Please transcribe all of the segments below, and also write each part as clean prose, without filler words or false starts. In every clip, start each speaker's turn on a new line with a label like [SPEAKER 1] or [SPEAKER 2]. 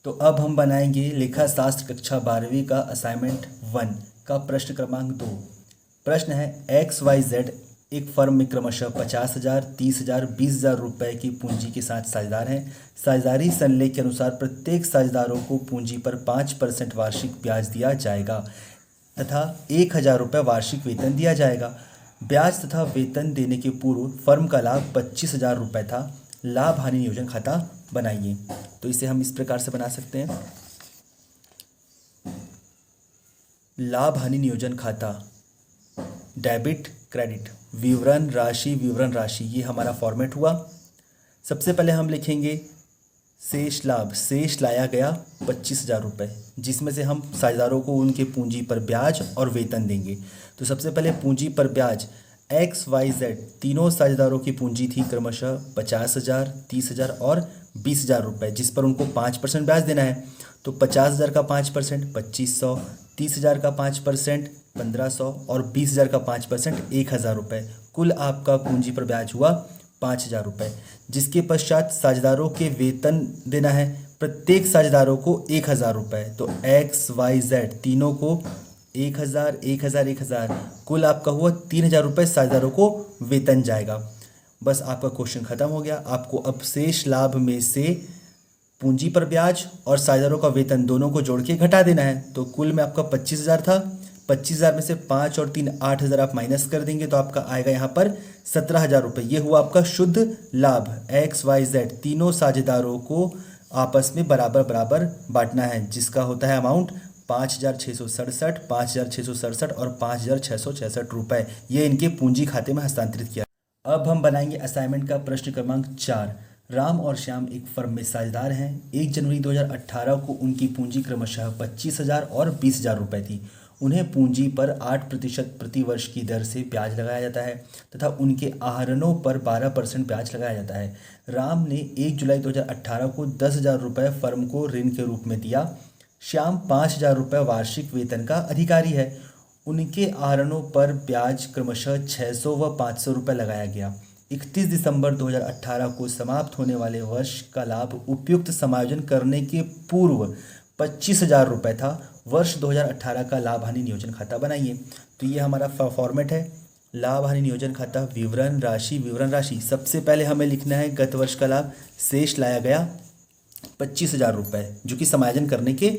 [SPEAKER 1] तो अब हम बनाएंगे लेखा शास्त्र कक्षा 12वीं का असाइनमेंट 1 का प्रश्न क्रमांक 2। प्रश्न है XYZ एक फर्म में क्रमशः 50,000, 30,000, 20,000 रुपये की पूंजी के साथ साझेदार हैं। साझेदारी संलेख के अनुसार प्रत्येक साझेदारों को पूंजी पर 5% वार्षिक ब्याज दिया जाएगा तथा 1,000 रुपये वार्षिक वेतन दिया जाएगा। ब्याज तथा वेतन देने के पूर्व फर्म का लाभ 25,000 रुपये था। लाभ हानि नियोजन खाता बनाइए। तो इसे हम इस प्रकार से बना सकते हैं। लाभ हानि नियोजन खाता, डेबिट क्रेडिट, विवरण राशि, ये हमारा फॉर्मेट हुआ। सबसे पहले हम लिखेंगे शेष लाभ। शेष लाया गया 25,000 रुपये, जिसमें से हम साझेदारों को उनके पूंजी पर ब्याज और वेतन देंगे। तो सबसे पहले पूंजी पर ब्याज XYZ तीनों साझेदारों की पूंजी थी क्रमशः 50,000, 30,000 और 20,000 रुपये, जिस पर उनको 5% ब्याज देना है। तो 50,000 का 5% 2,500, 30,000 का 5% 1,500 और 20,000 का 5% 1,000 रुपये। कुल आपका पूंजी पर ब्याज हुआ 5,000 रुपये, जिसके पश्चात साझेदारों के वेतन देना है प्रत्येक साझेदारों को 1,000 रुपये। तो XYZ तीनों को 1,000, 1,000, 1,000, कुल आपका हुआ 3,000 रुपये साझेदारों को वेतन जाएगा। बस आपका क्वेश्चन खत्म हो गया। आपको अब शेष लाभ में से पूंजी पर ब्याज और साझेदारों का वेतन दोनों को जोड़ के घटा देना है। तो कुल में आपका 25,000 था। 25,000 में से 5 और 3 8,000 आप माइनस कर देंगे तो आपका आएगा यहाँ पर 17,000 रुपये। ये हुआ आपका शुद्ध लाभ। XYZ तीनों साझेदारों को आपस में बराबर बराबर बांटना है, जिसका होता है अमाउंट 5,667, 5,667 और 5,666 रुपये। ये इनके पूंजी खाते में हस्तांतरित किया। अब हम बनाएंगे असाइनमेंट का प्रश्न क्रमांक 4। राम और श्याम एक फर्म में साझेदार हैं। 1 जनवरी 2018 को उनकी पूंजी क्रमशः 25,000 और 20,000 रुपये थी। उन्हें पूंजी पर 8% प्रतिवर्ष की दर से ब्याज लगाया जाता है तथा उनके आहरणों पर 12% ब्याज लगाया जाता है। राम ने 1 जुलाई 2018 को 10,000 रुपये फर्म को ऋण के रूप में दिया। श्याम 5,000 रुपये वार्षिक वेतन का अधिकारी है। उनके आहरणों पर ब्याज क्रमशः 600 व 500 रुपये लगाया गया। 31 दिसंबर 2018 को समाप्त होने वाले वर्ष का लाभ उपयुक्त समायोजन करने के पूर्व 25,000 रुपये था। वर्ष 2018 का लाभ हानि नियोजन खाता बनाइए। तो ये हमारा फॉर्मेट है। लाभ हानि नियोजन खाता, विवरण राशि। सबसे पहले हमें लिखना है गत वर्ष का लाभ। शेष लाया गया 25,000 रुपये, जो कि समायोजन करने के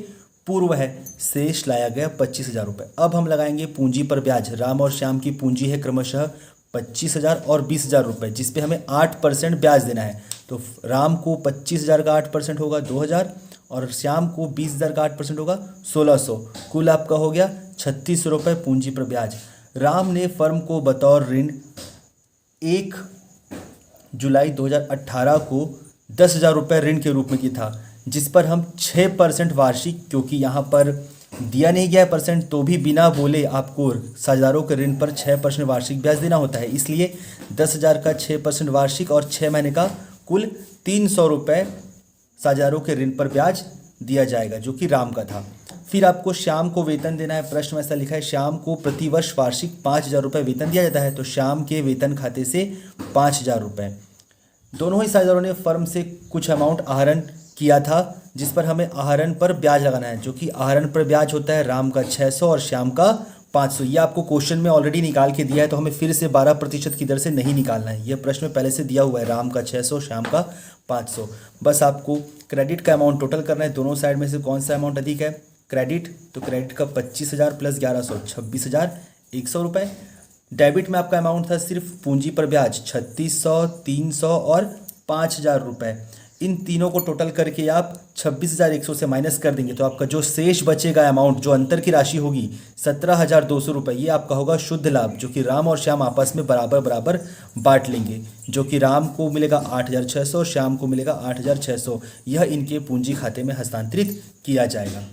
[SPEAKER 1] पूर्व है। शेष लाया गया 25,000 रुपये। अब हम लगाएंगे पूंजी पर ब्याज। राम और श्याम की पूंजी है क्रमशः 25,000 और 20,000 रुपये, जिसपे हमें 8% ब्याज देना है। तो राम को 25,000 का 8% होगा 2,000 और श्याम को 20,000 का 8% होगा 1,600। कुल आपका हो गया 3,600 रुपये पूंजी पर ब्याज। राम ने फर्म को बतौर ऋण 1 जुलाई 2018 को 10,000 रुपये ऋण के रूप में किया था, जिस पर हम 6% वार्षिक, क्योंकि यहाँ पर दिया नहीं गया है परसेंट, तो भी बिना बोले आपको साझेदारों के ऋण पर 6% वार्षिक ब्याज देना होता है। इसलिए 10,000 का 6% वार्षिक और 6 महीने का कुल 300 रुपये साझेदारों के ऋण पर ब्याज दिया जाएगा, जो कि राम का था। फिर आपको श्याम को वेतन देना है। प्रश्न में ऐसा लिखा है श्याम को प्रतिवर्ष वार्षिक 5,000 रुपये वेतन दिया जाता है। तो श्याम के वेतन खाते से 5,000 रुपये। दोनों ही साझेदारों ने फर्म से कुछ अमाउंट आहरण किया था, जिस पर हमें आहरण पर ब्याज लगाना है, जो कि आहरण पर ब्याज होता है राम का 600 और श्याम का 500। ये आपको क्वेश्चन में ऑलरेडी निकाल के दिया है, तो हमें फिर से 12% की दर से नहीं निकालना है। यह प्रश्न में पहले से दिया हुआ है, राम का 600, श्याम का 500। बस आपको क्रेडिट का अमाउंट टोटल करना है। दोनों साइड में से कौन सा अमाउंट अधिक है? क्रेडिट। तो क्रेडिट का 25,000 प्लस 1,100 26,100 रुपये। डेबिट में आपका अमाउंट था सिर्फ पूंजी पर ब्याज 3,600, 300 और 5,000 रुपये। इन तीनों को टोटल करके आप 26,100 से माइनस कर देंगे तो आपका जो शेष बचेगा अमाउंट, जो अंतर की राशि होगी 17,200 रुपये, ये आपका होगा शुद्ध लाभ, जो कि राम और श्याम आपस में बराबर बराबर बांट लेंगे। जो कि राम को मिलेगा 8,600, श्याम को मिलेगा 8,600। यह इनके पूंजी खाते में हस्तांतरित किया जाएगा।